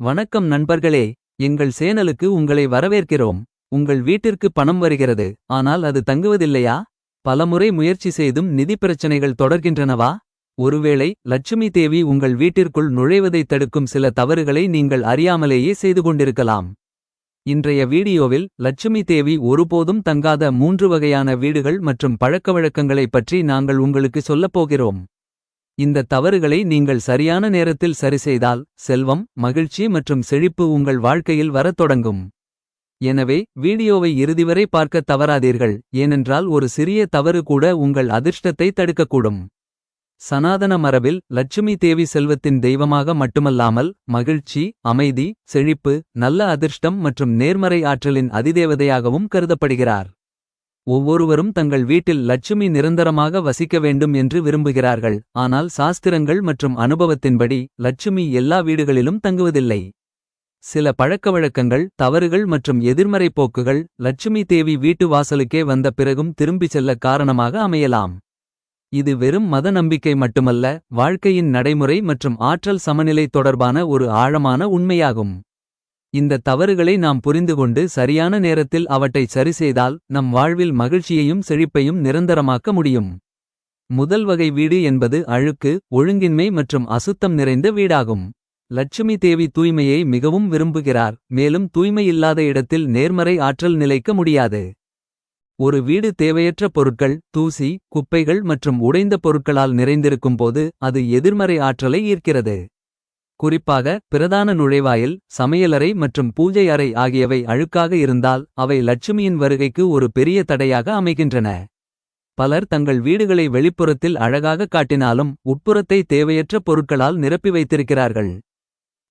வணக்கம் நண்பர்களே. எங்கள் சேனலுக்கு உங்களை வரவேற்கிறோம். உங்கள் வீட்டிற்கு பணம் வருகிறது, ஆனால் அது தங்குவதில்லையா? பலமுறை முயற்சி செய்தும் நிதி பிரச்சனைகள் தொடர்கின்றனவா? ஒருவேளை லட்சுமி தேவி உங்கள் வீட்டிற்குள் நுழைவதைத் தடுக்கும் சில தவறுகளை நீங்கள் அறியாமலேயே செய்து கொண்டிருக்கலாம். இன்றைய வீடியோவில் லட்சுமி தேவி ஒருபோதும் தங்காத 3 வகையான வீடுகள் மற்றும் பழக்கவழக்கங்களைப் பற்றி நாங்கள் உங்களுக்கு சொல்லப்போகிறோம். இந்த தவறுகளை நீங்கள் சரியான நேரத்தில் சரிசெய்தால் செல்வம், மகிழ்ச்சி மற்றும் செழிப்பு உங்கள் வாழ்க்கையில் வரத் தொடங்கும். எனவே வீடியோவை இறுதிவரை பார்க்க தவறாதீர்கள், ஏனென்றால் ஒரு சிறிய தவறு கூட உங்கள் அதிர்ஷ்டத்தை தடுக்கக்கூடும். சனாதன மரபில் லட்சுமி தேவி செல்வத்தின் தெய்வமாக மட்டுமல்லாமல் மகிழ்ச்சி, அமைதி, செழிப்பு, நல்ல அதிர்ஷ்டம் மற்றும் நேர்மறை ஆற்றலின் அதிதேவதையாகவும் கருதப்படுகிறார். ஒவ்வொருவரும் தங்கள் வீட்டில் லட்சுமி நிரந்தரமாக வசிக்க வேண்டும் என்று விரும்புகிறார்கள். ஆனால் சாஸ்திரங்கள் மற்றும் அனுபவத்தின்படி லட்சுமி எல்லா வீடுகளிலும் தங்குவதில்லை. சில பழக்கவழக்கங்கள், தவறுகள் மற்றும் எதிர்மறை போக்குகள் லட்சுமி தேவி வீட்டு வாசலுக்கே வந்த பிறகும் திரும்பிச் செல்ல காரணமாக அமையலாம். இது வெறும் மத நம்பிக்கை மட்டுமல்ல, வாழ்க்கையின் நடைமுறை மற்றும் ஆற்றல் சமநிலை தொடர்பான ஒரு ஆழமான உண்மையாகும். இந்த தவறுகளை நாம் புரிந்துகொண்டு சரியான நேரத்தில் அவற்றை சரிசெய்தால் நம் வாழ்வில் மகிழ்ச்சியையும் செழிப்பையும் நிரந்தரமாக்க முடியும். முதல் வகை வீடு என்பது அழுக்கு, ஒழுங்கின்மை மற்றும் அசுத்தம் நிறைந்த வீடாகும். லட்சுமி தேவி தூய்மையை மிகவும் விரும்புகிறார், மேலும் தூய்மை இல்லாத இடத்தில் நேர்மறை ஆற்றல் நிலைக்க முடியாது. ஒரு வீடு தேவையற்ற பொருட்கள், தூசி, குப்பைகள் மற்றும் உடைந்த பொருட்களால் நிறைந்திருக்கும் போது அது எதிர்மறை ஆற்றலை ஈர்க்கிறது. குறிப்பாக பிரதான நுழைவாயில், சமையலறை மற்றும் பூஜை அறை ஆகியவை அழுக்காக இருந்தால் அவை லட்சுமியின் வருகைக்கு ஒரு பெரிய தடையாக அமைகின்றன. பலர் தங்கள் வீடுகளை வெளிப்புறத்தில் அழகாக காட்டினாலும் உட்புறத்தை தேவையற்ற பொருட்களால் நிரப்பி வைத்திருக்கிறார்கள்.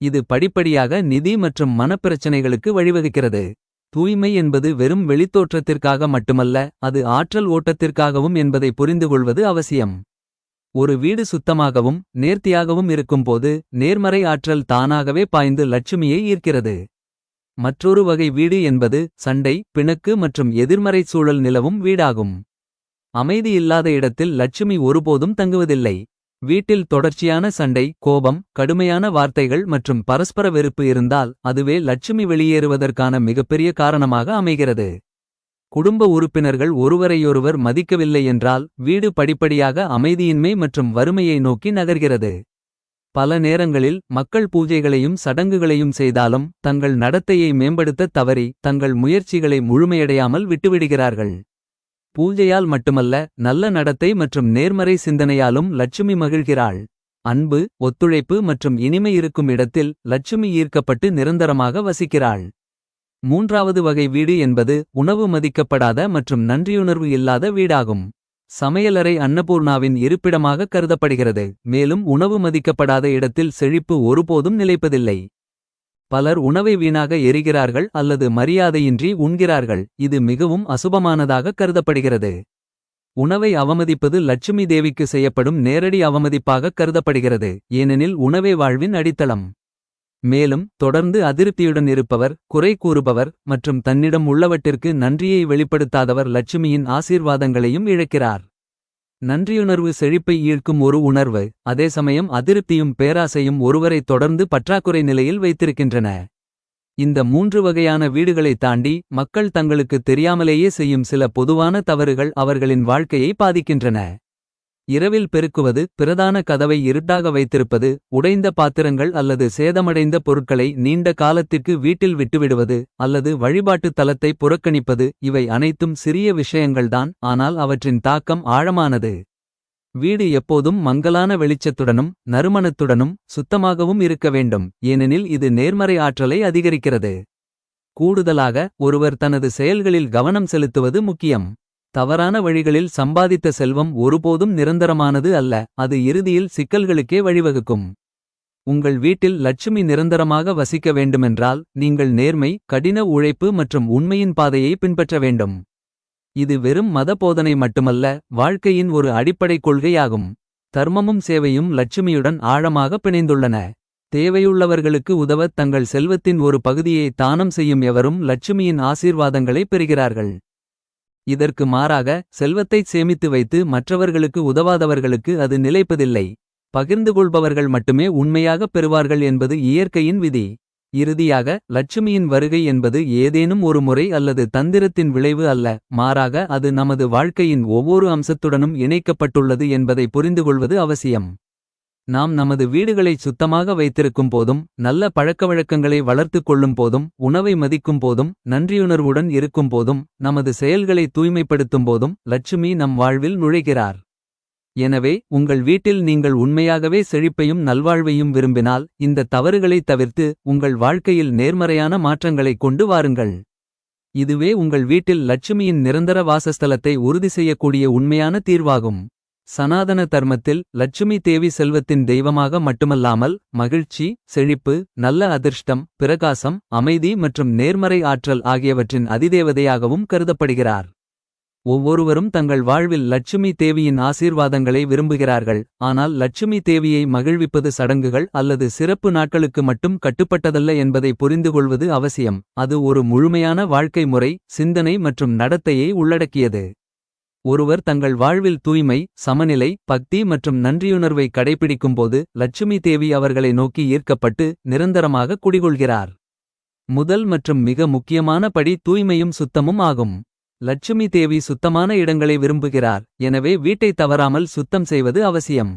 இது படிப்படியாக நிதி மற்றும் மனப்பிரச்சனைகளுக்கு வழிவகுக்கிறது. தூய்மை என்பது வெறும் வெளித்தோற்றத்திற்காக மட்டுமல்ல, அது ஆற்றல் ஓட்டத்திற்காகவும் என்பதை புரிந்துகொள்வது அவசியம். ஒரு வீடு சுத்தமாகவும் நேர்த்தியாகவும் இருக்கும்போது நேர்மறை ஆற்றல் தானாகவே பாய்ந்து லட்சுமியை ஈர்க்கிறது. மற்றொரு வகை வீடு என்பது சண்டை, பிணக்கு மற்றும் எதிர்மறை சூழல் நிலவும் வீடாகும். அமைதி இல்லாத இடத்தில் லட்சுமி ஒருபோதும் தங்குவதில்லை. வீட்டில் தொடர்ச்சியான சண்டை, கோபம், கடுமையான வார்த்தைகள் மற்றும் பரஸ்பர வெறுப்பு இருந்தால் அதுவே லட்சுமி வெளியேறுவதற்கான மிகப்பெரிய காரணமாக அமைகிறது. குடும்ப உறுப்பினர்கள் ஒருவரையொருவர் மதிக்கவில்லை என்றால் வீடு படிப்படியாக அமைதியின்மை மற்றும் வறுமையை நோக்கி நகர்கிறது. பல நேரங்களில் மக்கள் பூஜைகளையும் சடங்குகளையும் செய்தாலும் தங்கள் நடத்தையை மேம்படுத்த தவறி தங்கள் முயற்சிகளை முழுமையடையாமல் விட்டுவிடுகிறார்கள். பூஜையால் மட்டுமல்ல, நல்ல நடத்தை மற்றும் நேர்மறை சிந்தனையாலும் லட்சுமி மகிழ்கிறாள். அன்பு, ஒத்துழைப்பு மற்றும் இனிமை இருக்கும் இடத்தில் லட்சுமி ஈர்க்கப்பட்டு நிரந்தரமாக வசிக்கிறாள். மூன்றாவது வகை வீடு என்பது உணவு மதிக்கப்படாத மற்றும் நன்றியுணர்வு இல்லாத வீடாகும். சமையலறை அன்னபூர்ணாவின் இருப்பிடமாக கருதப்படுகிறது, மேலும் உணவு மதிக்கப்படாத இடத்தில் செழிப்பு ஒருபோதும் நிலைப்பதில்லை. பலர் உணவை வீணாக எறிகிறார்கள் அல்லது மரியாதையின்றி உண்கிறார்கள், இது மிகவும் அசுபமானதாக கருதப்படுகிறது. உணவை அவமதிப்பது லட்சுமி தேவிக்கு செய்யப்படும் நேரடி அவமதிப்பாக கருதப்படுகிறது, ஏனெனில் உணவே வாழ்வின் அடித்தளம். மேலும் தொடர்ந்து அதிருப்தியுடன் இருப்பவர், குறை கூறுபவர் மற்றும் தன்னிடம் உள்ளவற்றிற்கு நன்றியை வெளிப்படுத்தாதவர் லட்சுமியின் ஆசீர்வாதங்களையும் இழக்கிறார். நன்றியுணர்வு செழிப்பை ஈர்க்கும் ஒரு உணர்வு, அதே சமயம் அதிருப்தியும் பேராசையும் ஒருவரை தொடர்ந்து பற்றாக்குறை நிலையில் வைத்திருக்கின்றன. இந்த 3 வகையான வீடுகளை தாண்டி மக்கள் தங்களுக்கு தெரியாமலேயே செய்யும் சில பொதுவான தவறுகள் அவர்களின் வாழ்க்கையை பாதிக்கின்றன. இரவில் பெருக்குவது, பிரதான கதவை இருட்டாக வைத்திருப்பது, உடைந்த பாத்திரங்கள் அல்லது சேதமடைந்த பொருட்களை நீண்ட காலத்திற்கு வீட்டில் விட்டுவிடுவது, அல்லது வழிபாட்டு தலத்தை புறக்கணிப்பது, இவை அனைத்தும் சிறிய விஷயங்கள்தான், ஆனால் அவற்றின் தாக்கம் ஆழமானது. வீடு எப்போதும் மங்கலான வெளிச்சத்துடனும் நறுமணத்துடனும் சுத்தமாகவும் இருக்க வேண்டும், ஏனெனில் இது நேர்மறை ஆற்றலை அதிகரிக்கிறது. கூடுதலாக ஒருவர் தனது செயல்களில் கவனம் செலுத்துவது முக்கியம். தவறான வழிகளில் சம்பாதித்த செல்வம் ஒருபோதும் நிரந்தரமானது அல்ல, அது இறுதியில் சிக்கல்களுக்கே வழிவகுக்கும். உங்கள் வீட்டில் லட்சுமி நிரந்தரமாக வசிக்க வேண்டுமென்றால் நீங்கள் நேர்மை, கடின உழைப்பு மற்றும் உண்மையின் பாதையை பின்பற்ற வேண்டும். இது வெறும் மத போதனை மட்டுமல்ல, வாழ்க்கையின் ஒரு அடிப்படை கொள்கையாகும். தர்மமும் சேவையும் லட்சுமியுடன் ஆழமாக பிணைந்துள்ளன. தேவையுள்ளவர்களுக்கு உதவத் தங்கள் செல்வத்தின் ஒரு பகுதியை தானம் செய்யும் எவரும் லட்சுமியின் ஆசீர்வாதங்களை பெறுகிறார்கள். இதற்கு மாறாக செல்வத்தைச் சேமித்து வைத்து மற்றவர்களுக்கு உதவாதவர்களுக்கு அது நிலைப்பதில்லை. பகிர்ந்து கொள்பவர்கள் மட்டுமே உண்மையாகப் பெறுவார்கள் என்பது இயற்கையின் விதி. இறுதியாக லட்சுமியின் வருகை என்பது ஏதேனும் ஒரு முறை அல்லது தந்திரத்தின் விளைவு அல்ல, மாறாக அது நமது வாழ்க்கையின் ஒவ்வொரு அம்சத்துடனும் இணைக்கப்பட்டுள்ளது என்பதை புரிந்துகொள்வது அவசியம். நாம் நமது வீடுகளைச் சுத்தமாக வைத்திருக்கும் போதும், நல்ல பழக்கவழக்கங்களை வளர்த்துக் கொள்ளும் போதும், உணவை மதிக்கும் போதும், நன்றியுணர்வுடன் இருக்கும் போதும், நமது செயல்களை தூய்மைப்படுத்தும் போதும் லட்சுமி நம் வாழ்வில் நுழைகிறார். எனவே உங்கள் வீட்டில் நீங்கள் உண்மையாகவே செழிப்பையும் நல்வாழ்வையும் விரும்பினால், இந்த தவறுகளைத் தவிர்த்து உங்கள் வாழ்க்கையில் நேர்மறையான மாற்றங்களைக் கொண்டு வாருங்கள். இதுவே உங்கள் வீட்டில் லட்சுமியின் நிரந்தர வாசஸ்தலத்தை உறுதி செய்யக்கூடிய உண்மையான தீர்வாகும். சனாதன தர்மத்தில் லட்சுமி தேவி செல்வத்தின் தெய்வமாக மட்டுமல்லாமல் மகிழ்ச்சி, செழிப்பு, நல்ல அதிர்ஷ்டம், பிரகாசம், அமைதி மற்றும் நேர்மறை ஆற்றல் ஆகியவற்றின் அதிதேவதையாகவும் கருதப்படுகிறார். ஒவ்வொருவரும் தங்கள் வாழ்வில் லட்சுமி தேவியின் ஆசீர்வாதங்களை விரும்புகிறார்கள். ஆனால் லட்சுமி தேவியை மகிழ்விப்பது சடங்குகள் அல்லது சிறப்பு நாட்களுக்கு மட்டும் கட்டுப்பட்டதல்ல என்பதை புரிந்துகொள்வது அவசியம். அது ஒரு முழுமையான வாழ்க்கை முறை, சிந்தனை மற்றும் நடத்தையை உள்ளடக்கியது. ஒருவர் தங்கள் வாழ்வில் தூய்மை, சமநிலை, பக்தி மற்றும் நன்றியுணர்வை கடைபிடிக்கும்போது லட்சுமி தேவி அவர்களை நோக்கி ஈர்க்கப்பட்டு நிரந்தரமாக குடிகொள்கிறார். முதல் மற்றும் மிக முக்கியமான படி தூய்மையும் சுத்தமும் ஆகும். லட்சுமி தேவி சுத்தமான இடங்களை விரும்புகிறார், எனவே வீட்டை தவறாமல் சுத்தம் செய்வது அவசியம்.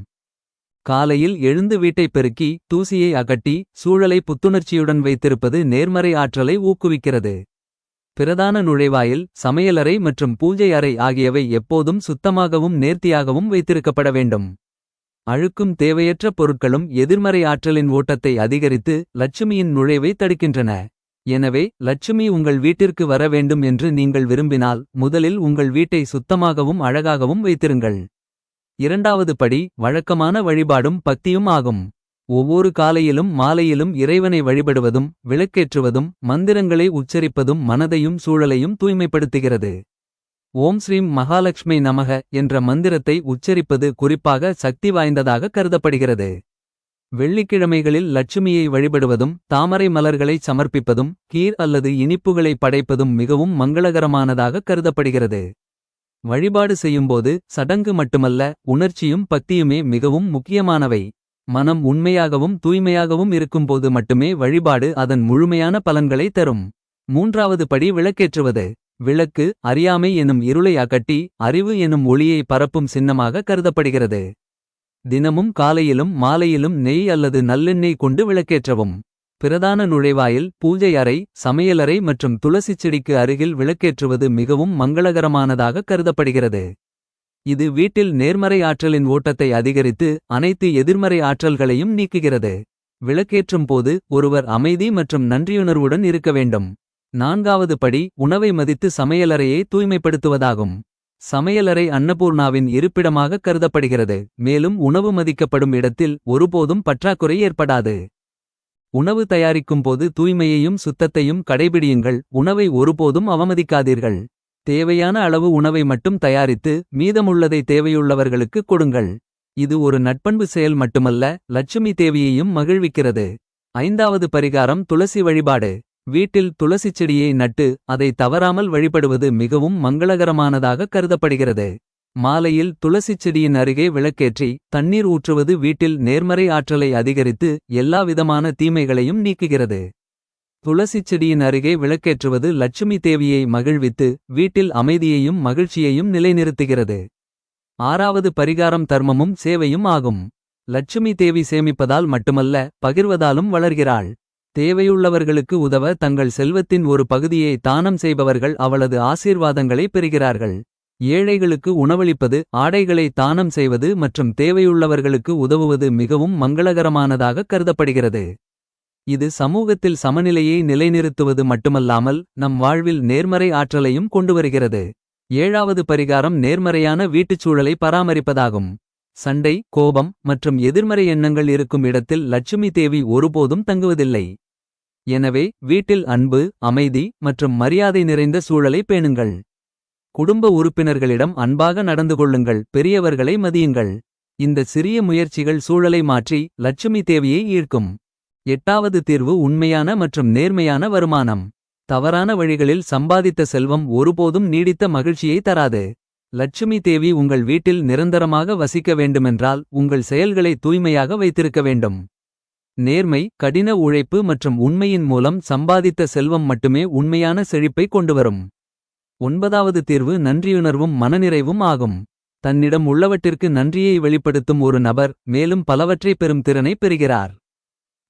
காலையில் எழுந்து வீட்டைப் பெருக்கி, தூசியை அகற்றி, சூழலை புத்துணர்ச்சியுடன் வைத்திருப்பது நேர்மறை ஆற்றலை ஊக்குவிக்கிறது. பிரதான நுழைவாயில், சமையலறை மற்றும் பூஜை அறை ஆகியவை எப்போதும் சுத்தமாகவும் நேர்த்தியாகவும் வைத்திருக்கப்பட வேண்டும். அழுக்கும் தேவையற்ற பொருட்களும் எதிர்மறை ஆற்றலின் ஓட்டத்தை அதிகரித்து லட்சுமியின் நுழைவை தடுக்கின்றன. எனவே லட்சுமி உங்கள் வீட்டிற்கு வர வேண்டும் என்று நீங்கள் விரும்பினால், முதலில் உங்கள் வீட்டை சுத்தமாகவும் அழகாகவும் வைத்திருங்கள். இரண்டாவது படி வழக்கமான வழிபாடும் பக்தியும் ஆகும். ஒவ்வொரு காலையிலும் மாலையிலும் இறைவனை வழிபடுவதும், விளக்கேற்றுவதும், மந்திரங்களை உச்சரிப்பதும் மனதையும் சூழலையும் தூய்மைப்படுத்துகிறது. ஓம் ஸ்ரீம் மகாலட்சுமி நமக என்ற மந்திரத்தை உச்சரிப்பது குறிப்பாக சக்தி வாய்ந்ததாக கருதப்படுகிறது. வெள்ளிக்கிழமைகளில் லட்சுமியை வழிபடுவதும், தாமரை மலர்களை சமர்ப்பிப்பதும், கீர் அல்லது இனிப்புகளை படைப்பதும் மிகவும் மங்களகரமானதாக கருதப்படுகிறது. வழிபாடு செய்யும்போது சடங்கு மட்டுமல்ல, உணர்ச்சியும் பக்தியுமே மிகவும் முக்கியமானவை. மனம் உண்மையாகவும் தூய்மையாகவும் இருக்கும்போது மட்டுமே வழிபாடு அதன் முழுமையான பலன்களை தரும். மூன்றாவது படி விளக்கேற்றுவது. விளக்கு அறியாமை எனும் இருளை அகற்றி அறிவு எனும் ஒளியை பரப்பும் சின்னமாக கருதப்படுகிறது. தினமும் காலையிலும் மாலையிலும் நெய் அல்லது நல்லெண்ணெய் கொண்டு விளக்கேற்றவும். பிரதான நுழைவாயில், பூஜை அறை, சமையலறை மற்றும் துளசி செடிக்கு அருகில் விளக்கேற்றுவது மிகவும் மங்களகரமானதாக கருதப்படுகிறது. இது வீட்டில் நேர்மறை ஆற்றலின் ஓட்டத்தை அதிகரித்து அனைத்து எதிர்மறை ஆற்றல்களையும் நீக்குகிறது. விளக்கேற்றும் போது ஒருவர் அமைதி மற்றும் நன்றியுணர்வுடன் இருக்க வேண்டும். நான்காவது படி உணவை மதித்து சமையலறையை தூய்மைப்படுத்துவதாகும். சமையலறை அன்னபூர்ணாவின் இருப்பிடமாக கருதப்படுகிறது, மேலும் உணவு மதிக்கப்படும் இடத்தில் ஒருபோதும் பற்றாக்குறை ஏற்படாது. உணவு தயாரிக்கும் போது தூய்மையையும் சுத்தத்தையும் கடைபிடியுங்கள். உணவை ஒருபோதும் அவமதிக்காதீர்கள். தேவையான அளவு உணவை மட்டும் தயாரித்து மீதமுள்ளதை தேவையுள்ளவர்களுக்கு கொடுங்கள். இது ஒரு நட்பண்பு செயல் மட்டுமல்ல, லட்சுமி தேவியையும் மகிழ்விக்கிறது. ஐந்தாவது பரிகாரம் துளசி வழிபாடு. வீட்டில் துளசி செடியை நட்டு அதை தவறாமல் வழிபடுவது மிகவும் மங்களகரமானதாக கருதப்படுகிறது. மாலையில் துளசி செடியின் அருகே விளக்கேற்றி தண்ணீர் ஊற்றுவது வீட்டில் நேர்மறை ஆற்றலை அதிகரித்து எல்லாவிதமான தீமைகளையும் நீக்குகிறது. துளசி செடியின் அருகே விளக்கேற்றுவது லட்சுமி தேவியை மகிழ்வித்து வீட்டில் அமைதியையும் மகிழ்ச்சியையும் நிலைநிறுத்துகிறது. ஆறாவது பரிகாரம் தர்மமும் சேவையும் ஆகும். லட்சுமி தேவி சேமிப்பதால் மட்டுமல்ல, பகிர்வதாலும் வளர்கிறாள். தேவையுள்ளவர்களுக்கு உதவ தங்கள் செல்வத்தின் ஒரு பகுதியை தானம் செய்பவர்கள் அவளது ஆசீர்வாதங்களை பெறுகிறார்கள். ஏழைகளுக்கு உணவளிப்பது, ஆடைகளை தானம் செய்வது மற்றும் தேவையுள்ளவர்களுக்கு உதவுவது மிகவும் மங்களகரமானதாக கருதப்படுகிறது. இது சமூகத்தில் சமநிலையை நிலைநிறுத்துவது மட்டுமல்லாமல் நம் வாழ்வில் நேர்மறை ஆற்றலையும் கொண்டுவருகிறது. ஏழாவது பரிகாரம் நேர்மறையான வீட்டுச்சூழலை பராமரிப்பதாகும். சண்டை, கோபம் மற்றும் எதிர்மறை எண்ணங்கள் இருக்கும் இடத்தில் லட்சுமி தேவி ஒருபோதும் தங்குவதில்லை. எனவே வீட்டில் அன்பு, அமைதி மற்றும் மரியாதை நிறைந்த சூழலை பேணுங்கள். குடும்ப உறுப்பினர்களிடம் அன்பாக நடந்து கொள்ளுங்கள், பெரியவர்களை மதியுங்கள். இந்த சிறிய முயற்சிகள் சூழலை மாற்றி லட்சுமி தேவியை ஈர்க்கும். எட்டாவது தீர்வு உண்மையான மற்றும் நேர்மையான வருமானம். தவறான வழிகளில் சம்பாதித்த செல்வம் ஒருபோதும் நீடித்த மகிழ்ச்சியை தராது. லட்சுமி தேவி உங்கள் வீட்டில் நிரந்தரமாக வசிக்க வேண்டுமென்றால் உங்கள் செயல்களை தூய்மையாக வைத்திருக்க வேண்டும். நேர்மை, கடின உழைப்பு மற்றும் உண்மையின் மூலம் சம்பாதித்த செல்வம் மட்டுமே உண்மையான செழிப்பை கொண்டுவரும். 9வது தீர்வு நன்றியுணர்வும் மனநிறைவும் ஆகும். தன்னிடம் உள்ளவற்றிற்கு நன்றியை வெளிப்படுத்தும் ஒரு நபர் மேலும் பலவற்றை பெறும் திறனை பெறுகிறார்.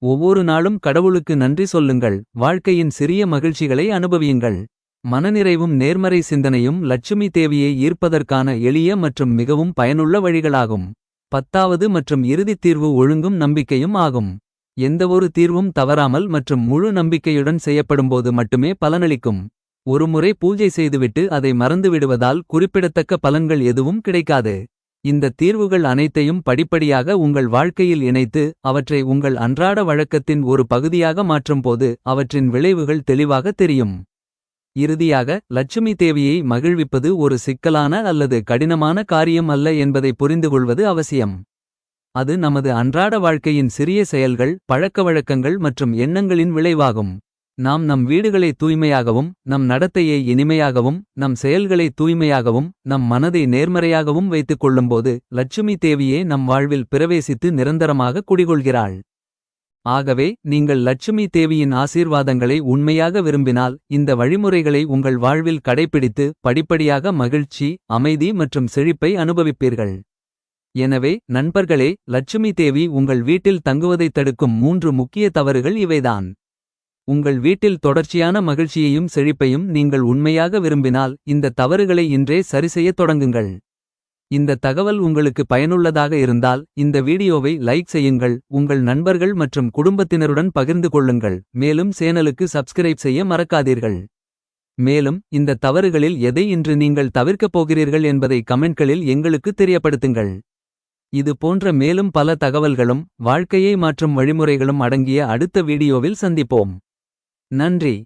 ஒவ்வொரு நாளும் கடவுளுக்கு நன்றி சொல்லுங்கள். வாழ்க்கையின் சிறிய மகிழ்ச்சிகளை அனுபவியுங்கள். மனநிறைவும் நேர்மறை சிந்தனையும் லட்சுமி தேவியை ஈர்ப்பதற்கான எளிய மற்றும் மிகவும் பயனுள்ள வழிகளாகும். 10வது மற்றும் இறுதித் தீர்வு ஒழுங்கும் நம்பிக்கையும் ஆகும். எந்தவொரு தீர்வும் தவறாமல் மற்றும் முழு நம்பிக்கையுடன் செய்யப்படும்போது மட்டுமே பலனளிக்கும். ஒருமுறை பூஜை செய்துவிட்டு அதை மறந்துவிடுவதால் குறிப்பிடத்தக்க பலன்கள் எதுவும் கிடைக்காது. இந்த தீர்வுகள் அனைத்தையும் படிப்படியாக உங்கள் வாழ்க்கையில் இணைத்து அவற்றை உங்கள் அன்றாட வழக்கத்தின் ஒரு பகுதியாக மாற்றும்போது அவற்றின் விளைவுகள் தெளிவாக தெரியும். இறுதியாக, லட்சுமி தேவியை மகிழ்விப்பது ஒரு சிக்கலான அல்லது கடினமான காரியம் அல்ல என்பதை புரிந்துகொள்வது அவசியம். அது நமது அன்றாட வாழ்க்கையின் சிறிய செயல்கள், பழக்கவழக்கங்கள் மற்றும் எண்ணங்களின் விளைவாகும். நாம் நம் வீடுகளை தூய்மையாகவும், நம் நடத்தையை இனிமையாகவும், நம் செயல்களை தூய்மையாகவும், நம் மனதை நேர்மறையாகவும் வைத்துக் கொள்ளும்போது லட்சுமி தேவியே நம் வாழ்வில் பிரவேசித்து நிரந்தரமாக குடிகொள்கிறாள். ஆகவே, நீங்கள் லட்சுமி தேவியின் ஆசீர்வாதங்களை உண்மையாக விரும்பினால் இந்த வழிமுறைகளை உங்கள் வாழ்வில் கடைப்பிடித்து படிப்படியாக மகிழ்ச்சி, அமைதி மற்றும் செழிப்பை அனுபவிப்பீர்கள். எனவே, நண்பர்களே, லட்சுமி தேவி உங்கள் வீட்டில் தங்குவதைத் தடுக்கும் 3 முக்கிய தவறுகள் இவைதான். உங்கள் வீட்டில் தொடர்ச்சியான மகிழ்ச்சியையும் செழிப்பையும் நீங்கள் உண்மையாக விரும்பினால் இந்த தவறுகளை இன்றே சரிசெய்யத் தொடங்குங்கள். இந்த தகவல் உங்களுக்கு பயனுள்ளதாக இருந்தால் இந்த வீடியோவை லைக் செய்யுங்கள். உங்கள் நண்பர்கள் மற்றும் குடும்பத்தினருடன் பகிர்ந்து கொள்ளுங்கள். மேலும் சேனலுக்கு சப்ஸ்கிரைப் செய்ய மறக்காதீர்கள். மேலும் இந்த தவறுகளில் எதை இன்று நீங்கள் தவிர்க்கப் போகிறீர்கள் என்பதை கமெண்ட்களில் எங்களுக்கு தெரியப்படுத்துங்கள். இது போன்ற மேலும் பல தகவல்களும் வாழ்க்கையை மாற்றும் வழிமுறைகளும் அடங்கிய அடுத்த வீடியோவில் சந்திப்போம். நன்றி.